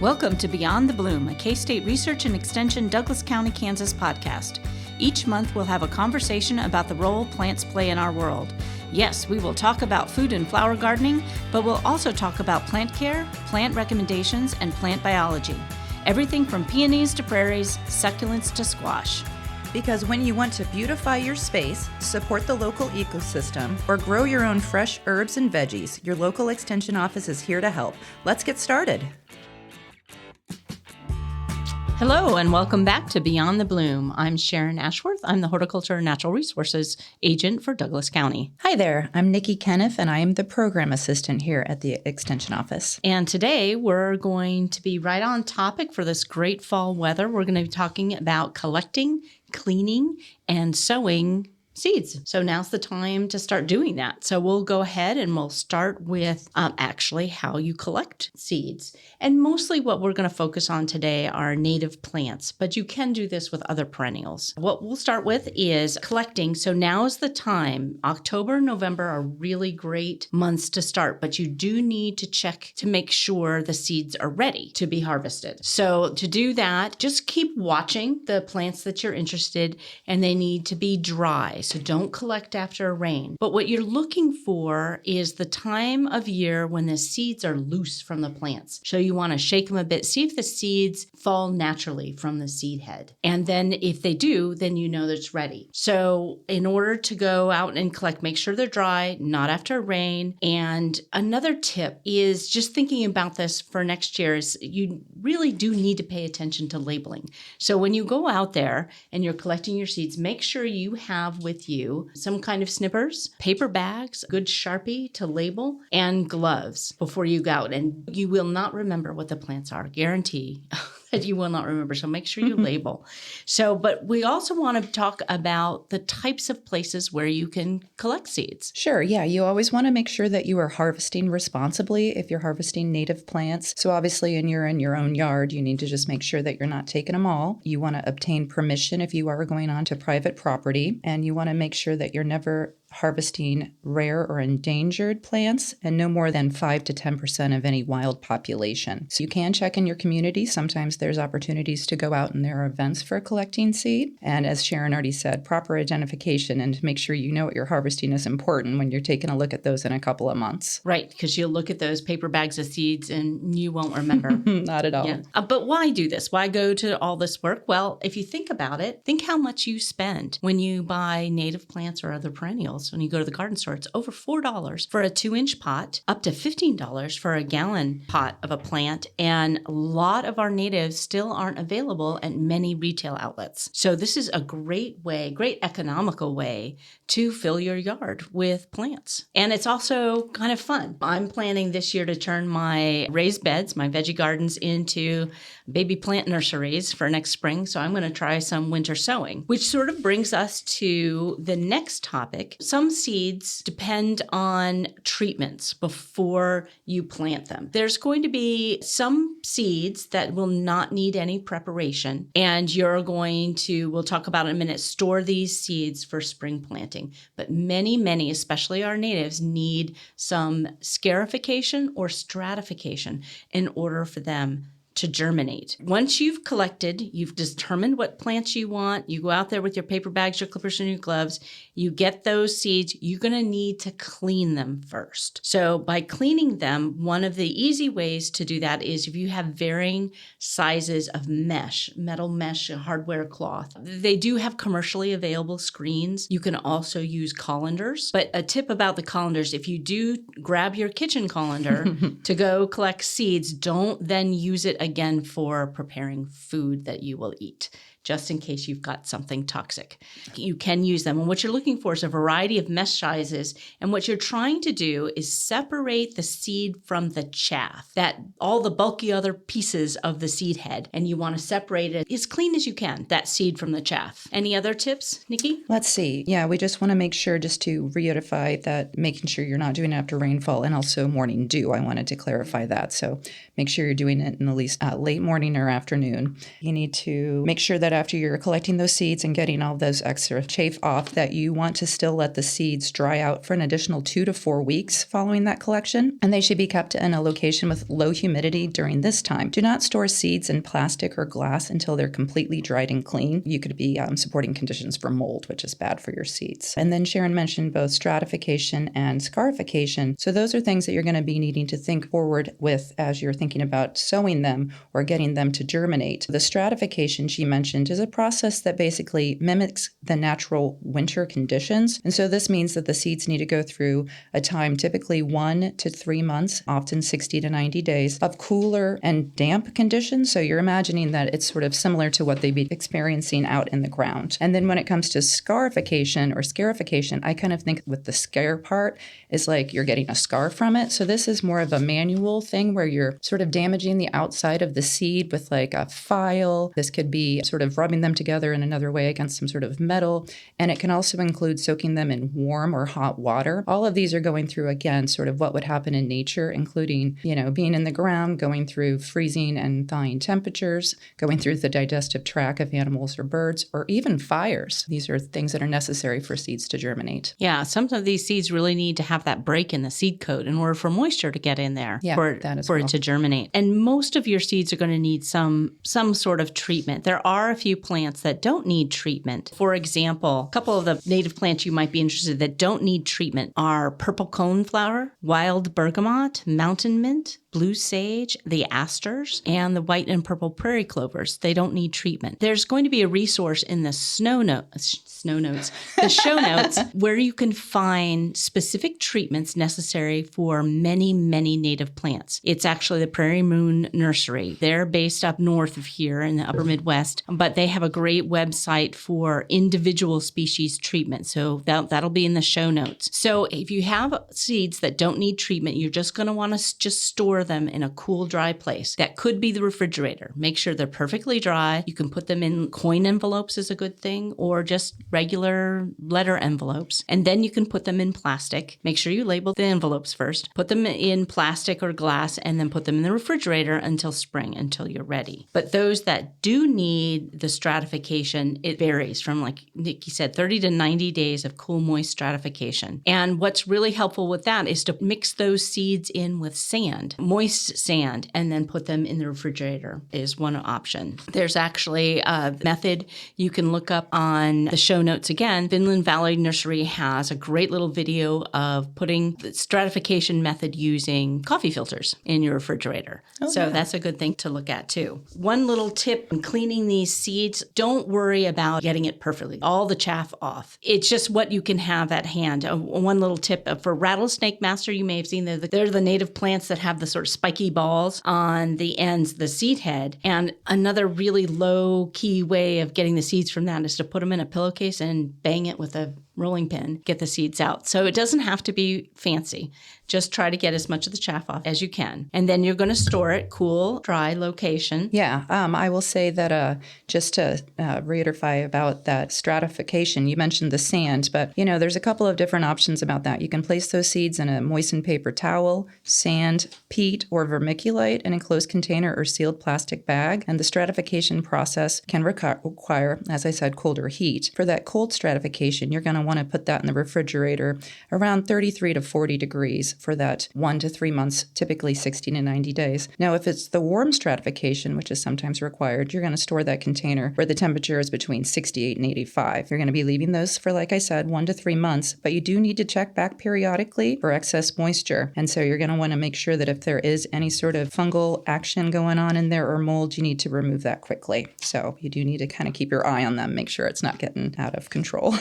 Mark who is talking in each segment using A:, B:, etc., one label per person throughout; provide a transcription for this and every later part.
A: Welcome to Beyond the Bloom, a K-State Research and Extension Douglas County, Kansas podcast. Each month we'll have a conversation about the role plants play in our world. Yes, we will talk about food and flower gardening, but we'll also talk about plant care, plant recommendations, and plant biology. Everything from peonies to prairies, succulents to squash.
B: Because when you want to beautify your space, support the local ecosystem, or grow your own fresh herbs and veggies, your local extension office is here to help. Let's get started.
A: Hello and welcome back to Beyond the Bloom. I'm Sharon Ashworth. I'm the Horticulture and Natural Resources Agent for Douglas County.
B: Hi there, I'm Niki Kenneth and I am the Program Assistant here at the Extension Office.
A: And today we're going to be right on topic for this great fall weather. We're going to be talking about collecting, cleaning, and sowing seeds. So now's the time to start doing that. So we'll go ahead and we'll start with actually how you collect seeds. And mostly what we're going to focus on today are native plants, but you can do this with other perennials. What we'll start with is collecting. So now is the time. October, November are really great months to start, but you do need to check to make sure the seeds are ready to be harvested. So to do that, just keep watching the plants that you're interested in, and they need to be dry. So don't collect after a rain. But what you're looking for is the time of year when the seeds are loose from the plants. So you want to shake them a bit, see if the seeds fall naturally from the seed head. And then if they do, then you know that it's ready. So in order to go out and collect, make sure they're dry, not after rain. And another tip is just thinking about this for next year is you really do need to pay attention to labeling. So when you go out there and you're collecting your seeds, make sure you have with you some kind of snippers, paper bags, good Sharpie to label, and gloves before you go out. And you will not remember what the plants are, guarantee. That you will not remember. So make sure you label. But we also want to talk about the types of places where you can collect seeds.
B: Sure. Yeah. You always want to make sure that you are harvesting responsibly if you're harvesting native plants. So obviously in your own yard, you need to just make sure that you're not taking them all. You want to obtain permission if you are going on to private property, and you want to make sure that you're never harvesting rare or endangered plants and no more than 5 to 10% of any wild population. So you can check in your community. Sometimes there's opportunities to go out and there are events for collecting seed. And as Sharon already said, proper identification and to make sure you know what you're harvesting is important when you're taking a look at those in a couple of months.
A: Right, because you'll look at those paper bags of seeds and you won't remember.
B: Not at all.
A: Yeah. But why do this? Why go to all this work? Well, if you think about it, think how much you spend when you buy native plants or other perennials. When you go to the garden store, it's over $4 for a 2-inch pot, up to $15 for a gallon pot of a plant. And a lot of our natives still aren't available at many retail outlets. So this is a great economical way to fill your yard with plants. And it's also kind of fun. I'm planning this year to turn my raised beds, my veggie gardens, into baby plant nurseries for next spring. So I'm going to try some winter sowing, which sort of brings us to the next topic. Some seeds depend on treatments before you plant them. There's going to be some seeds that will not need any preparation, and you're going to, we'll talk about in a minute, store these seeds for spring planting. But many, especially our natives, need some scarification or stratification in order for them to germinate. Once you've collected, you've determined what plants you want, you go out there with your paper bags, your clippers, and your gloves, you get those seeds, you're going to need to clean them first. So by cleaning them, one of the easy ways to do that is if you have varying sizes of mesh, metal mesh, hardware cloth. They do have commercially available screens. You can also use colanders. But a tip about the colanders, if you do grab your kitchen colander to go collect seeds, don't then use it again for preparing food that you will eat, just in case you've got something toxic. You can use them. And what you're looking for is a variety of mesh sizes. And what you're trying to do is separate the seed from the chaff, that all the bulky other pieces of the seed head. And you want to separate it as clean as you can, that seed from the chaff. Any other tips, Niki?
B: Let's see. Yeah, we just want to make sure, just to reiterify that, making sure you're not doing it after rainfall and also morning dew. I wanted to clarify that. So make sure you're doing it in at least late morning or afternoon. You need to make sure that that after you're collecting those seeds and getting all those extra chaff off, that you want to still let the seeds dry out for an additional 2 to 4 weeks following that collection. And they should be kept in a location with low humidity during this time. Do not store seeds in plastic or glass until they're completely dried and clean. You could be supporting conditions for mold, which is bad for your seeds. And then Sharon mentioned both stratification and scarification. So those are things that you're going to be needing to think forward with as you're thinking about sowing them or getting them to germinate. The stratification she mentioned is a process that basically mimics the natural winter conditions. And so this means that the seeds need to go through a time, typically 1 to 3 months, often 60 to 90 days, of cooler and damp conditions. So you're imagining that it's sort of similar to what they'd be experiencing out in the ground. And then when it comes to scarification or scarification, I kind of think with the scare part is like you're getting a scar from it. So this is more of a manual thing where you're sort of damaging the outside of the seed with like a file. This could be sort of rubbing them together in another way against some sort of metal. And it can also include soaking them in warm or hot water. All of these are going through, again, sort of what would happen in nature, including, being in the ground, going through freezing and thawing temperatures, going through the digestive tract of animals or birds, or even fires. These are things that are necessary for seeds to germinate.
A: Yeah, some of these seeds really need to have that break in the seed coat in order for moisture to get in there for it to germinate. And most of your seeds are going to need some sort of treatment. There are a few plants that don't need treatment. For example, a couple of the native plants you might be interested in that don't need treatment are purple coneflower, wild bergamot, mountain mint, blue sage, the asters, and the white and purple prairie clovers. They don't need treatment. There's going to be a resource in the show notes, where you can find specific treatments necessary for many, many native plants. It's actually the Prairie Moon Nursery. They're based up north of here in the upper Midwest, but they have a great website for individual species treatment. So that'll be in the show notes. So if you have seeds that don't need treatment, you're just going to want to just store them in a cool, dry place. That could be the refrigerator. Make sure they're perfectly dry. You can put them in coin envelopes is a good thing, or just regular letter envelopes. And then you can put them in plastic. Make sure you label the envelopes first. Put them in plastic or glass and then put them in the refrigerator until spring, until you're ready. But those that do need the stratification, it varies from, like Niki said, 30 to 90 days of cool, moist stratification. And what's really helpful with that is to mix those seeds in with sand, moist sand, and then put them in the refrigerator is one option. There's actually a method you can look up on the show notes again. Vinland Valley Nursery has a great little video of putting the stratification method using coffee filters in your refrigerator. That's a good thing to look at too. One little tip in cleaning these seeds, don't worry about getting it perfectly, all the chaff off. It's just what you can have at hand. One little tip for rattlesnake master, you may have seen they're the native plants that have the sort of spiky balls on the ends, the seed head. And another really low-key way of getting the seeds from that is to put them in a pillowcase and bang it with a rolling pin, get the seeds out. So it doesn't have to be fancy. Just try to get as much of the chaff off as you can. And then you're going to store it cool, dry location.
B: Yeah, I will say that just to reiterate about that stratification, you mentioned the sand, but there's a couple of different options about that. You can place those seeds in a moistened paper towel, sand, peat, or vermiculite, an enclosed container or sealed plastic bag. And the stratification process can require, as I said, colder heat. For that cold stratification, you're going to want to put that in the refrigerator around 33 to 40 degrees for that 1 to 3 months, typically 60 to 90 days. Now, if it's the warm stratification, which is sometimes required, you're going to store that container where the temperature is between 68 and 85. You're going to be leaving those for, like I said, 1 to 3 months, but you do need to check back periodically for excess moisture. And so you're going to want to make sure that if there is any sort of fungal action going on in there or mold, you need to remove that quickly. So you do need to kind of keep your eye on them, make sure it's not getting out of control.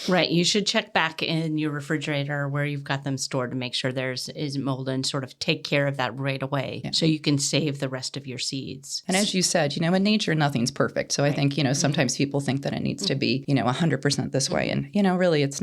A: Right. You should check back in your refrigerator where you've got them stored to make sure isn't mold and sort of take care of that right away so you can save the rest of your seeds.
B: And as you said, in nature, nothing's perfect. So I think, sometimes people think that it needs to be, 100% this way. And, really, it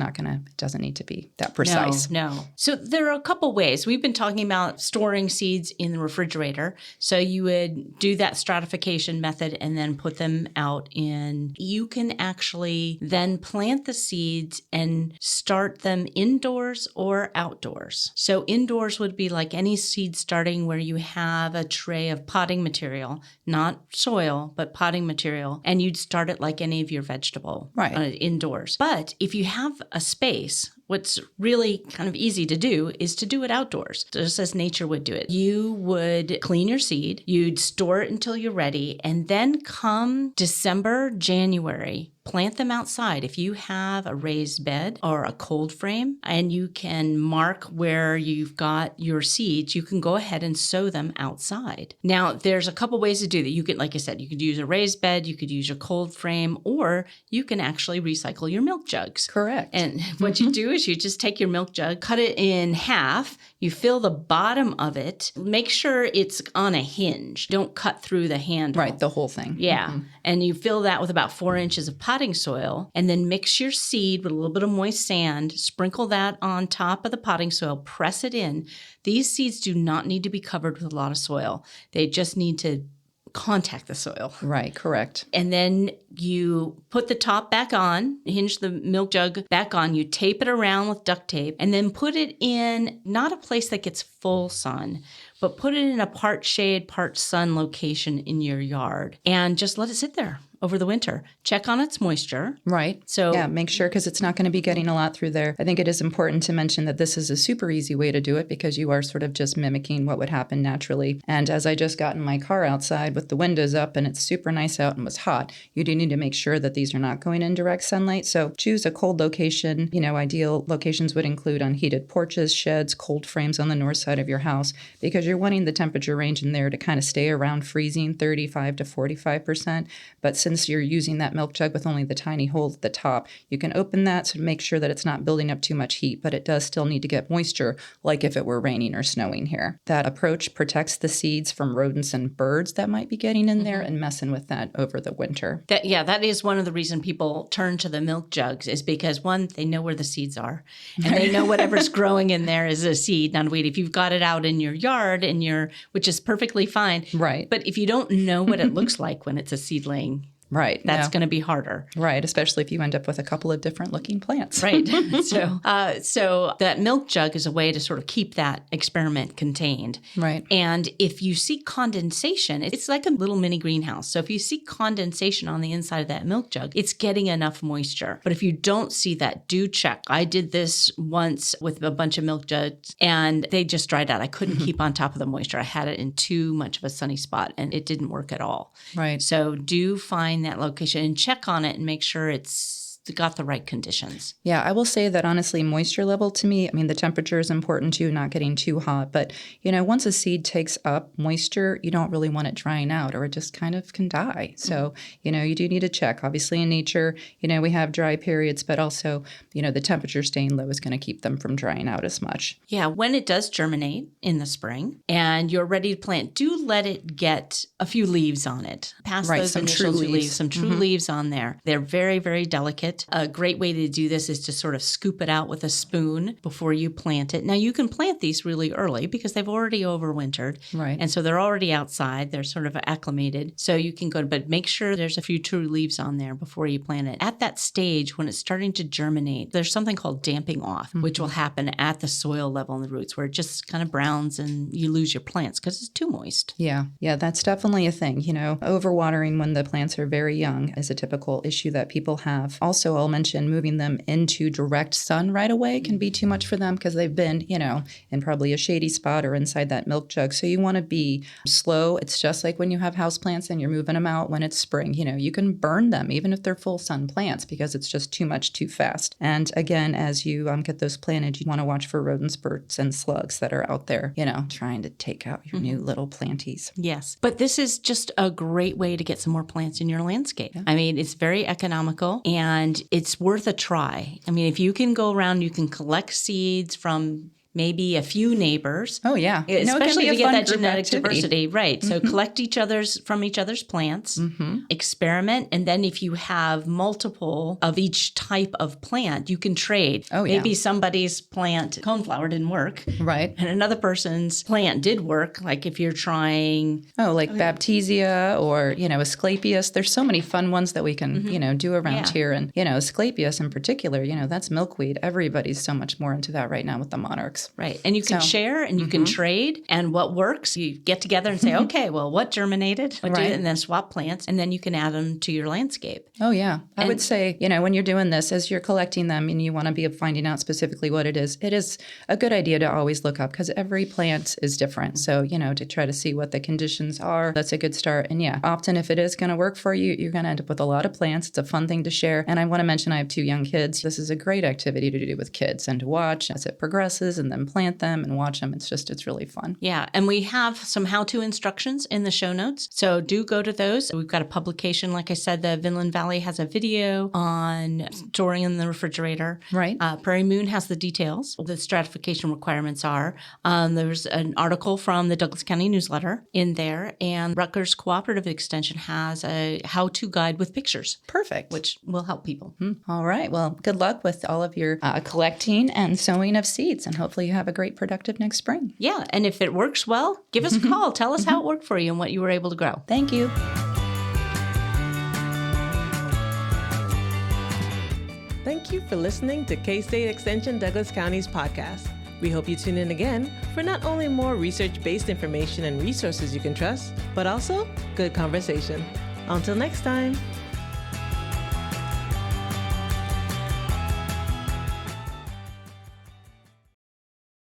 B: doesn't need to be that precise.
A: No. So there are a couple ways. We've been talking about storing seeds in the refrigerator. So you would do that stratification method and then put them out in. You can actually then plant the seeds seeds and start them indoors or outdoors. So indoors would be like any seed starting where you have a tray of potting material, not soil, but potting material, and you'd start it like any of your vegetable indoors. But if you have a space, what's really kind of easy to do is to do it outdoors, just as nature would do it. You would clean your seed, you'd store it until you're ready, and then come December, January, plant them outside. If you have a raised bed or a cold frame and you can mark where you've got your seeds, you can go ahead and sow them outside. Now, there's a couple ways to do that. You can, like I said, you could use a raised bed, you could use a cold frame, or you can actually recycle your milk jugs.
B: Correct.
A: And what you do is you just take your milk jug, cut it in half, you fill the bottom of it, make sure it's on a hinge. Don't cut through the handle.
B: Right, the whole thing.
A: Yeah.
B: Mm-hmm.
A: And you fill that with about 4 inches of potting soil, and then mix your seed with a little bit of moist sand, sprinkle that on top of the potting soil, press it in. These seeds do not need to be covered with a lot of soil. They just need to contact the soil.
B: Right, correct.
A: And then you put the top back on, hinge the milk jug back on, you tape it around with duct tape, and then put it in not a place that gets full sun, but put it in a part shade, part sun location in your yard and just let it sit there over the winter. Check on its moisture.
B: Right.
A: So
B: yeah, make sure, because it's not going to be getting a lot through there. I think it is important to mention that this is a super easy way to do it because you are sort of just mimicking what would happen naturally. And as I just got in my car outside with the windows up and it's super nice out and was hot, you do need to make sure that these are not going in direct sunlight. So choose a cold location. Ideal locations would include unheated porches, sheds, cold frames on the north side of your house, because you're wanting the temperature range in there to kind of stay around freezing, 35 to 45%. But since you're using that milk jug with only the tiny hole at the top, you can open that to make sure that it's not building up too much heat, but it does still need to get moisture, like if it were raining or snowing here. That approach protects the seeds from rodents and birds that might be getting in there and messing with that over the winter.
A: That is one of the reasons people turn to the milk jugs, is because, one, they know where the seeds are, and they know whatever's growing in there is a seed, not a weed. If you've got it out in your yard, which is perfectly fine.
B: Right.
A: But if you don't know what it looks like when it's a seedling,
B: right,
A: that's going to be harder.
B: Right, especially if you end up with a couple of different looking plants.
A: Right. So that milk jug is a way to sort of keep that experiment contained.
B: Right.
A: And if you see condensation, it's like a little mini greenhouse. So if you see condensation on the inside of that milk jug, it's getting enough moisture. But if you don't see that, do check. I did this once with a bunch of milk jugs and they just dried out. I couldn't keep on top of the moisture. I had it in too much of a sunny spot and it didn't work at all.
B: Right.
A: So do find that location and check on it and make sure it's got the right conditions.
B: Yeah, I will say that honestly, moisture level to me, the temperature is important too, not getting too hot. But, once a seed takes up moisture, you don't really want it drying out or it just kind of can die. So, you do need to check. Obviously in nature, we have dry periods, but also, the temperature staying low is going to keep them from drying out as much.
A: Yeah, when it does germinate in the spring and you're ready to plant, do let it get a few leaves on it. Pass
B: right,
A: those
B: some
A: initial
B: true leaves.
A: Some true leaves on there. They're very, very delicate. A great way to do this is to sort of scoop it out with a spoon before you plant it. Now, you can plant these really early because they've already overwintered.
B: Right.
A: And so they're already outside. They're sort of acclimated. So you can but make sure there's a few true leaves on there before you plant it. At that stage, when it's starting to germinate, there's something called damping off, which will happen at the soil level in the roots where it just kind of browns and you lose your plants because it's too moist.
B: Yeah, that's definitely a thing. Overwatering when the plants are very young is a typical issue that people have. Also, I'll mention moving them into direct sun right away can be too much for them because they've been, in probably a shady spot or inside that milk jug. So you want to be slow. It's just like when you have houseplants and you're moving them out when it's spring. You can burn them even if they're full sun plants because it's just too much too fast. And again, as you get those planted, you want to watch for rodents, birds, and slugs that are out there, trying to take out your new little planties.
A: Yes. But this is just a great way to get some more plants in your landscape. Yeah. It's very economical and it's worth a try. If you can go around, you can collect seeds from maybe a few neighbors.
B: Oh, yeah.
A: Especially if you get that genetic
B: activity.
A: diversity. Right. So collect from each other's plants, experiment. And then if you have multiple of each type of plant, you can trade.
B: Oh, yeah.
A: Maybe somebody's plant, coneflower, didn't work.
B: Right.
A: And another person's plant did work. Like if you're trying...
B: like Baptisia or, Asclepius. There's so many fun ones that we can, do around here. And, Asclepius in particular, that's milkweed. Everybody's so much more into that right now with the monarchs.
A: Right. And you can share and you can trade. And what works, you get together and say, okay, well, what germinated? What did, and then swap plants. And then you can add them to your landscape.
B: Oh, yeah. I would say, when you're doing this, as you're collecting them and you want to be finding out specifically what it is a good idea to always look up because every plant is different. So, to try to see what the conditions are, that's a good start. And yeah, often if it is going to work for you, you're going to end up with a lot of plants. It's a fun thing to share. And I want to mention I have 2 young kids. This is a great activity to do with kids and to watch as it progresses and then plant them and watch them. It's really fun.
A: Yeah. And we have some how-to instructions in the show notes. So do go to those. We've got a publication. Like I said, the Vinland Valley has a video on storing in the refrigerator.
B: Right.
A: Prairie Moon has the details. The stratification requirements are. There's an article from the Douglas County newsletter in there. And Rutgers Cooperative Extension has a how-to guide with pictures.
B: Perfect.
A: Which will help people.
B: All right. Well, good luck with all of your collecting and sowing of seeds. And hopefully you have a great productive next spring.
A: Yeah. And if it works well, give us a call. Tell us how it worked for you and what you were able to grow.
B: Thank you.
C: Thank you for listening to K-State Extension Douglas County's podcast. We hope you tune in again for not only more research-based information and resources you can trust, but also good conversation. Until next time.